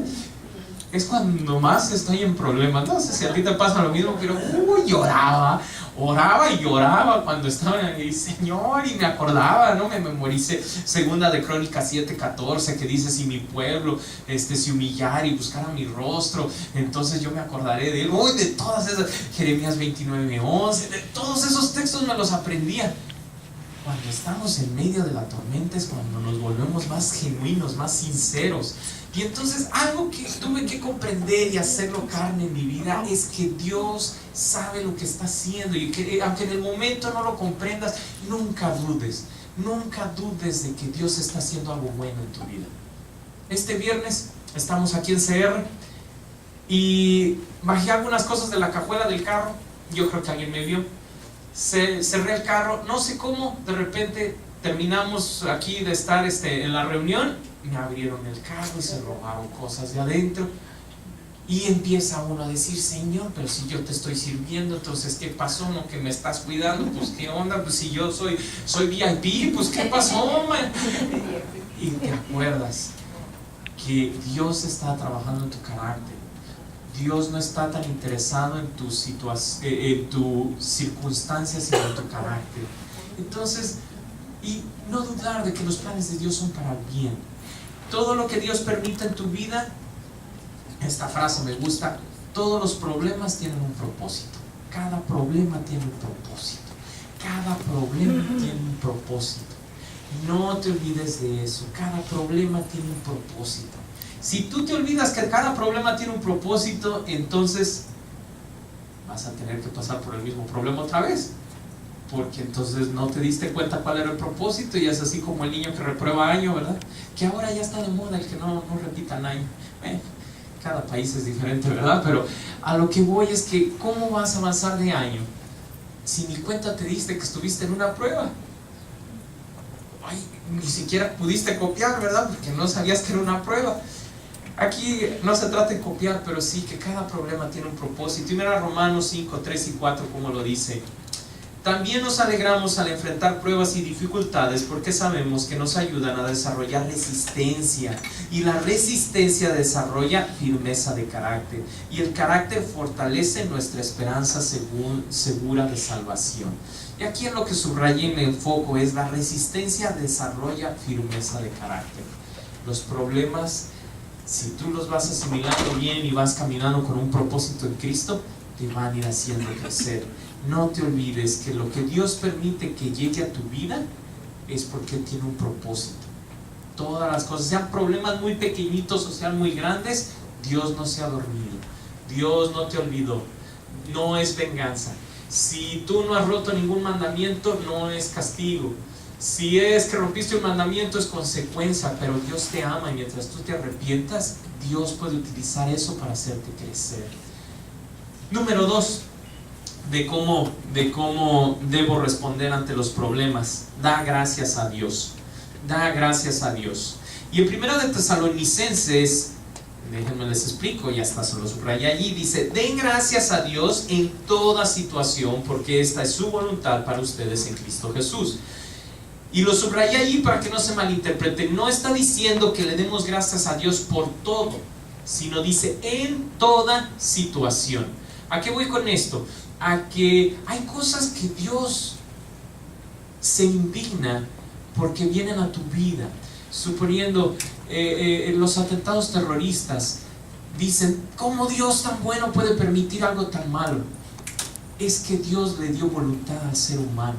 es cuando más estoy en problemas. No sé si a ti te pasa lo mismo, pero oraba y lloraba cuando estaba ahí, Señor, y me acordaba, ¿no? Me memoricé Segunda de Crónicas 7:14, que dice: si mi pueblo se humillara y buscara mi rostro, entonces yo me acordaré de él. Uy, de todas esas, Jeremías 29:11, de todos esos textos me los aprendía. Cuando estamos en medio de la tormenta es cuando nos volvemos más genuinos, más sinceros. Y entonces algo que tuve que comprender y hacerlo carne en mi vida es que Dios sabe lo que está haciendo, y que aunque en el momento no lo comprendas, nunca dudes de que Dios está haciendo algo bueno en tu vida. Este viernes estamos aquí en CR y bajé algunas cosas de la cajuela del carro. Yo creo que alguien me vio. Cerré el carro, no sé cómo, de repente terminamos aquí de estar en la reunión, me abrieron el carro y se robaron cosas de adentro. Y empieza uno a decir: Señor, pero si yo te estoy sirviendo, entonces ¿qué pasó? ¿No que me estás cuidando? Pues ¿qué onda? Pues si yo soy VIP, pues ¿qué pasó, man? Y te acuerdas que Dios está trabajando en tu carácter. Dios no está tan interesado en tu circunstancias, sino en tu carácter. Entonces, y no dudar de que los planes de Dios son para el bien. Todo lo que Dios permite en tu vida, esta frase me gusta: todos los problemas tienen un propósito. Cada problema tiene un propósito. Cada problema tiene un propósito. No te olvides de eso. Cada problema tiene un propósito. Si tú te olvidas que cada problema tiene un propósito, entonces vas a tener que pasar por el mismo problema otra vez, porque entonces no te diste cuenta cuál era el propósito, y es así como el niño que reprueba año, ¿verdad? Que ahora ya está de moda el que no repitan año. Cada país es diferente, ¿verdad? Pero a lo que voy es que ¿cómo vas a avanzar de año si ni cuenta te diste que estuviste en una prueba? Ay, ni siquiera pudiste copiar, ¿verdad? Porque no sabías que era una prueba. Aquí no se trata de copiar, pero sí que cada problema tiene un propósito. Y mira Romanos 5:3-4 como lo dice: también nos alegramos al enfrentar pruebas y dificultades, porque sabemos que nos ayudan a desarrollar resistencia, y la resistencia desarrolla firmeza de carácter, y el carácter fortalece nuestra esperanza segura de salvación. Y aquí en lo que subrayé y me enfoco es: la resistencia desarrolla firmeza de carácter. Los problemas, si tú los vas asimilando bien y vas caminando con un propósito en Cristo, te van a ir haciendo crecer. No te olvides que lo que Dios permite que llegue a tu vida es porque tiene un propósito. Todas las cosas, sean problemas muy pequeñitos o sean muy grandes, Dios no se ha dormido. Dios no te olvidó. No es venganza. Si tú no has roto ningún mandamiento, no es castigo. Si es que rompiste un mandamiento, es consecuencia, pero Dios te ama, y mientras tú te arrepientas, Dios puede utilizar eso para hacerte crecer. Número 2, de cómo debo responder ante los problemas: da gracias a Dios. Da gracias a Dios. Y en 1 de Tesalonicenses Déjenme les explico, ya está, se lo subrayé allí. Dice: den gracias a Dios en toda situación, porque esta es su voluntad para ustedes en Cristo Jesús. Y lo subrayé allí para que no se malinterprete. No está diciendo que le demos gracias a Dios por todo, sino dice en toda situación. ¿A qué voy con esto? A que hay cosas que Dios se indigna porque vienen a tu vida. Suponiendo los atentados terroristas, dicen: ¿cómo Dios tan bueno puede permitir algo tan malo? Es que Dios le dio voluntad al ser humano.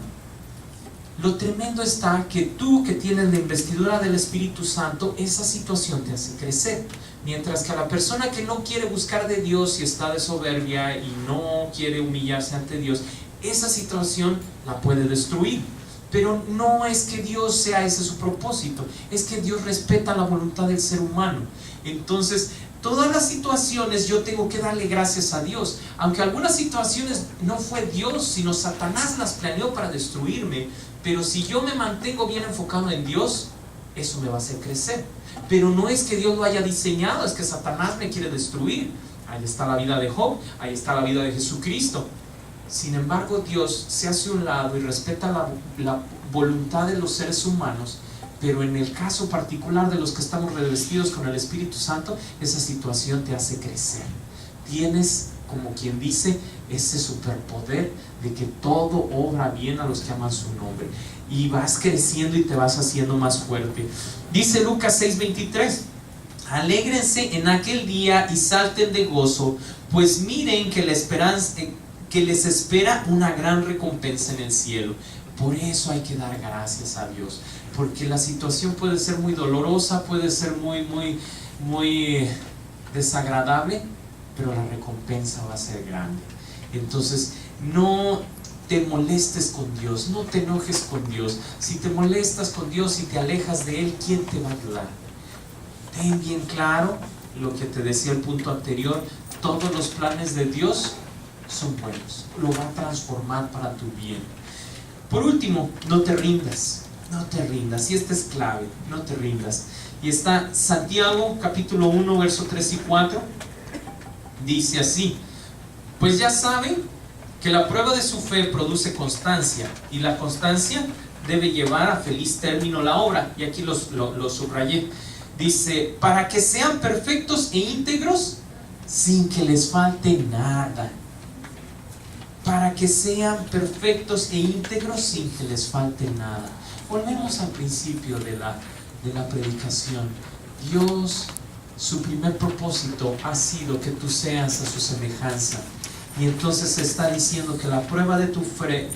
Lo tremendo está que tú, que tienes la investidura del Espíritu Santo, esa situación te hace crecer. Mientras que a la persona que no quiere buscar de Dios y está de soberbia y no quiere humillarse ante Dios, esa situación la puede destruir. Pero no es que Dios sea ese su propósito, es que Dios respeta la voluntad del ser humano. Entonces, todas las situaciones yo tengo que darle gracias a Dios. Aunque algunas situaciones no fue Dios, sino Satanás las planeó para destruirme. Pero si yo me mantengo bien enfocado en Dios, eso me va a hacer crecer. Pero no es que Dios lo haya diseñado, es que Satanás me quiere destruir. Ahí está la vida de Job, ahí está la vida de Jesucristo. Sin embargo, Dios se hace a un lado y respeta la voluntad de los seres humanos. Pero en el caso particular de los que estamos revestidos con el Espíritu Santo, esa situación te hace crecer. Tienes, como quien dice, ese superpoder de que todo obra bien a los que aman su nombre. Y vas creciendo y te vas haciendo más fuerte. Dice Lucas 6:23: alégrense en aquel día y salten de gozo, pues miren que les espera una gran recompensa en el cielo. Por eso hay que dar gracias a Dios, porque la situación puede ser muy dolorosa, puede ser muy desagradable, pero la recompensa va a ser grande. Entonces, no te molestes con Dios, no te enojes con Dios. Si te molestas con Dios y te alejas de Él, ¿quién te va a ayudar? Ten bien claro lo que te decía el punto anterior: todos los planes de Dios son buenos, lo va a transformar para tu bien. Por último, no te rindas, no te rindas, y esta es clave, no te rindas. Y está Santiago capítulo 1 verso 3 y 4, dice así: pues ya saben que la prueba de su fe produce constancia, y la constancia debe llevar a feliz término la obra. Y aquí lo subrayé. Dice: para que sean perfectos e íntegros sin que les falte nada. Para que sean perfectos e íntegros sin que les falte nada. Volvemos al principio de la predicación. Dios, su primer propósito ha sido que tú seas a su semejanza. Y entonces se está diciendo que la prueba de tu fe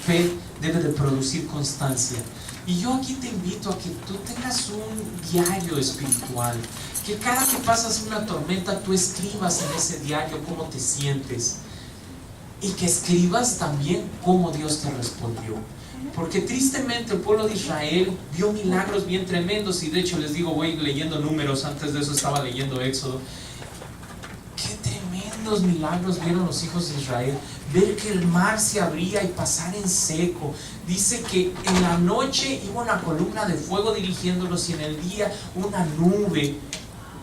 debe de producir constancia. Y yo aquí te invito a que tú tengas un diario espiritual, que cada que pasas una tormenta tú escribas en ese diario cómo te sientes, y que escribas también cómo Dios te respondió. Porque tristemente el pueblo de Israel vio milagros bien tremendos, y de hecho les digo, voy leyendo Números, antes de eso estaba leyendo Éxodo. Qué tremendos milagros vieron los hijos de Israel. Ver que el mar se abría y pasar en seco. Dice que en la noche iba una columna de fuego dirigiéndolos, y en el día una nube.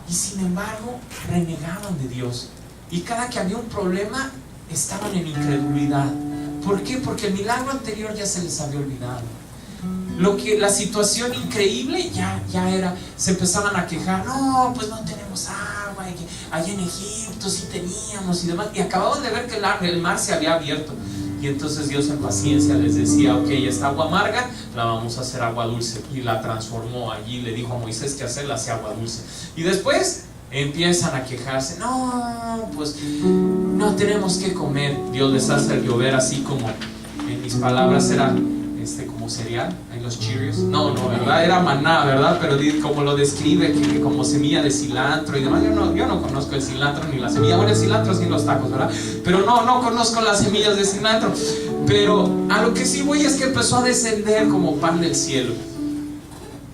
Y sin embargo renegaban de Dios, y cada que había un problema estaban en incredulidad. ¿Por qué? Porque el milagro anterior ya se les había olvidado. La situación increíble ya era, se empezaban a quejar: no, pues no tenemos agua, y que allá en Egipto sí teníamos y demás. Y acababan de ver que el mar se había abierto. Y entonces Dios en paciencia les decía: ok, esta agua amarga la vamos a hacer agua dulce. Y la transformó allí, le dijo a Moisés que hacerla hacia agua dulce. Y después empiezan a quejarse: no, pues no tenemos que comer. Dios les hace llover así como, en mis palabras era como cereal, en los Cheerios. No, ¿verdad? Era maná, ¿verdad? Pero como lo describe, que como semilla de cilantro y demás. Yo no conozco el cilantro ni la semilla. Bueno, el cilantro sí, los tacos, ¿verdad? Pero no conozco las semillas de cilantro. Pero a lo que sí voy es que empezó a descender como pan del cielo.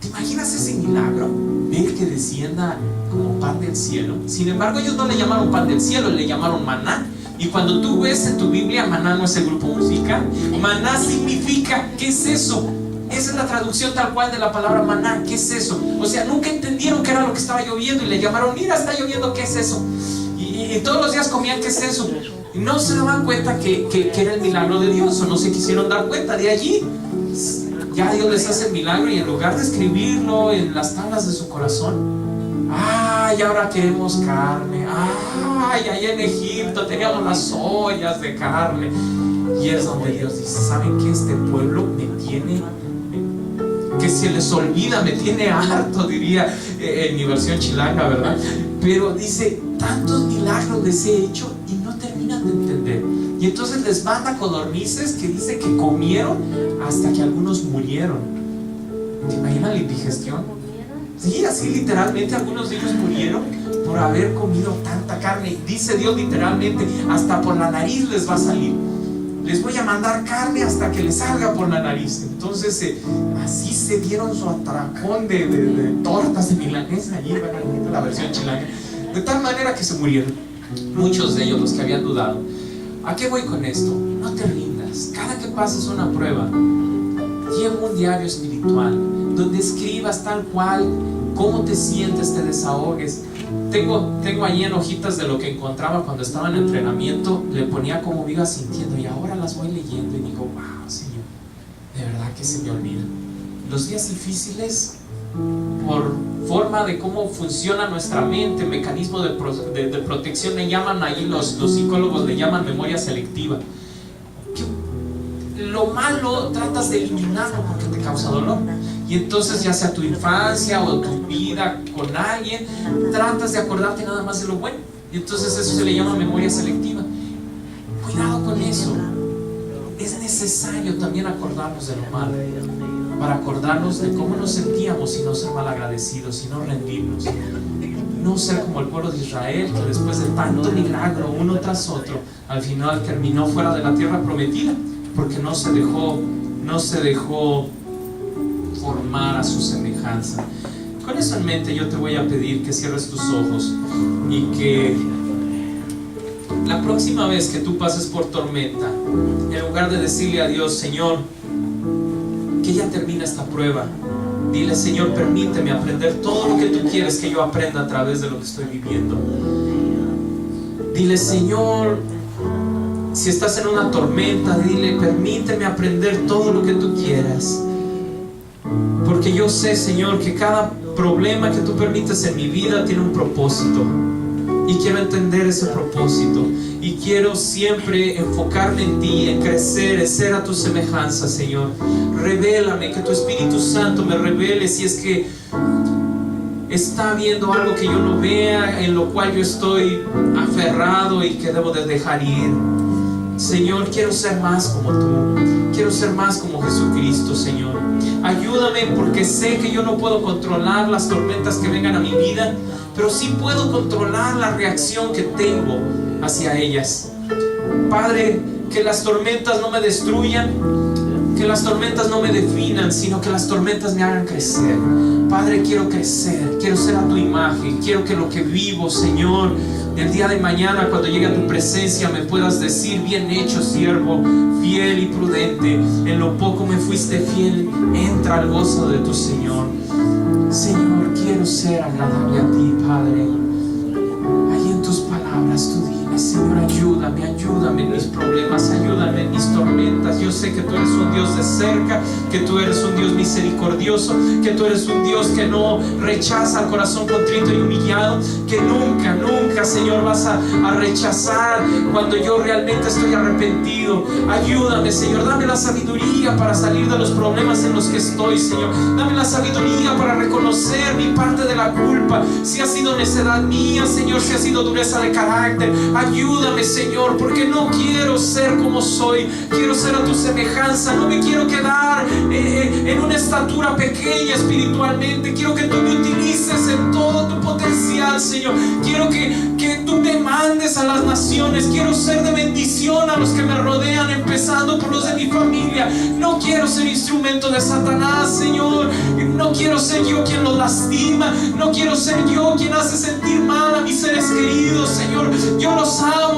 ¿Te imaginas ese milagro? Ver que descienda como pan del cielo. Sin embargo, ellos no le llamaron pan del cielo, le llamaron maná. Y cuando tú ves en tu Biblia, maná no es el grupo musical. Maná significa, ¿qué es eso? Esa es la traducción tal cual de la palabra maná. ¿Qué es eso? O sea, nunca entendieron qué era lo que estaba lloviendo y le llamaron, mira, está lloviendo, ¿qué es eso? Y todos los días comían, ¿qué es eso? Y no se daban cuenta que era el milagro de Dios, o no se quisieron dar cuenta. De allí ya Dios les hace el milagro, y en lugar de escribirlo en las tablas de su corazón, ay, ahora queremos carne, ay, allá en Egipto teníamos las ollas de carne. Y es donde Dios dice, ¿saben qué? Este pueblo me tiene, que se les olvida, me tiene harto, diría en mi versión chilanga, ¿verdad? Pero dice, tantos milagros les he hecho y no terminan de entender. Y entonces les manda codornices que dice que comieron hasta que algunos murieron. ¿Te imaginas la indigestión? Sí, así literalmente algunos de ellos murieron por haber comido tanta carne. Dice Dios literalmente, hasta por la nariz les va a salir. Les voy a mandar carne hasta que les salga por la nariz. Entonces así se dieron su atracón de tortas de milanesa allí, la versión chilanga, de tal manera que se murieron muchos de ellos, los que habían dudado. ¿A qué voy con esto? No te rindas. Cada que pases una prueba, lleva un diario espiritual donde escribas tal cual cómo te sientes, te desahogues. Tengo allí en hojitas de lo que encontraba cuando estaba en entrenamiento, le ponía como me iba sintiendo, y ahora las voy leyendo y digo, wow, Señor, de verdad que se me olvida. Los días difíciles, por forma de cómo funciona nuestra mente, mecanismo de protección, le llaman ahí los psicólogos, le llaman memoria selectiva. Que lo malo tratas de eliminarlo porque te causa dolor. Y entonces, ya sea tu infancia o tu vida con alguien, tratas de acordarte nada más de lo bueno. Y entonces eso se le llama memoria selectiva. Cuidado con eso. Es necesario también acordarnos de lo malo, para acordarnos de cómo nos sentíamos y no ser malagradecidos y no rendirnos. No ser como el pueblo de Israel, que después de tanto milagro uno tras otro, al final terminó fuera de la tierra prometida, porque no se dejó formar a su semejanza. Con eso en mente, yo te voy a pedir que cierres tus ojos y que la próxima vez que tú pases por tormenta, en lugar de decirle a Dios, Señor, que ya termina esta prueba, dile, Señor, permíteme aprender todo lo que tú quieres que yo aprenda a través de lo que estoy viviendo. Dile, Señor, si estás en una tormenta, dile, permíteme aprender todo lo que tú quieras. Porque yo sé, Señor, que cada problema que tú permites en mi vida tiene un propósito. Y quiero entender ese propósito. Y quiero siempre enfocarme en ti, en crecer, en ser a tu semejanza, Señor. Revélame, que tu Espíritu Santo me revele si es que está viendo algo que yo no vea, en lo cual yo estoy aferrado y que debo de dejar ir. Señor, quiero ser más como tú. Quiero ser más como Jesucristo, Señor. Ayúdame, porque sé que yo no puedo controlar las tormentas que vengan a mi vida, pero sí puedo controlar la reacción que tengo hacia ellas. Padre, que las tormentas no me destruyan, que las tormentas no me definan, sino que las tormentas me hagan crecer. Padre, quiero crecer, quiero ser a tu imagen. Quiero que lo que vivo, Señor, el día de mañana, cuando llegue a tu presencia, me puedas decir, bien hecho, siervo fiel y prudente, en lo poco me fuiste fiel, entra al gozo de tu Señor. Señor, quiero ser agradable a ti, Padre. Ahí en tus palabras tú dime, Señor, ayúdame en mis problemas, ayúdame en mis tormentas. Yo sé que tú eres un Dios de cerca, que tú eres un Dios misericordioso, que tú eres un Dios que no rechaza al corazón contrito y humillado, que nunca, Señor, vas a rechazar cuando yo realmente estoy arrepentido. Ayúdame, Señor, dame la sabiduría para salir de los problemas en los que estoy, Señor. Dame la sabiduría para reconocer mi parte de la culpa, si ha sido necedad mía, Señor, si ha sido dureza de carácter. Ayúdame, Señor, porque no quiero ser como soy, quiero ser a tu semejanza. No me quiero quedar en una estatura pequeña espiritualmente. Quiero que tú me utilices en todo tu potencial, Señor. Quiero que tú me mandes a las naciones. Quiero ser de bendición a los que me rodean, empezando por los de mi familia. No quiero ser instrumento de Satanás, Señor. No quiero ser yo quien los lastima. No quiero ser yo quien hace sentir mal a mis seres queridos, Señor. Yo los amo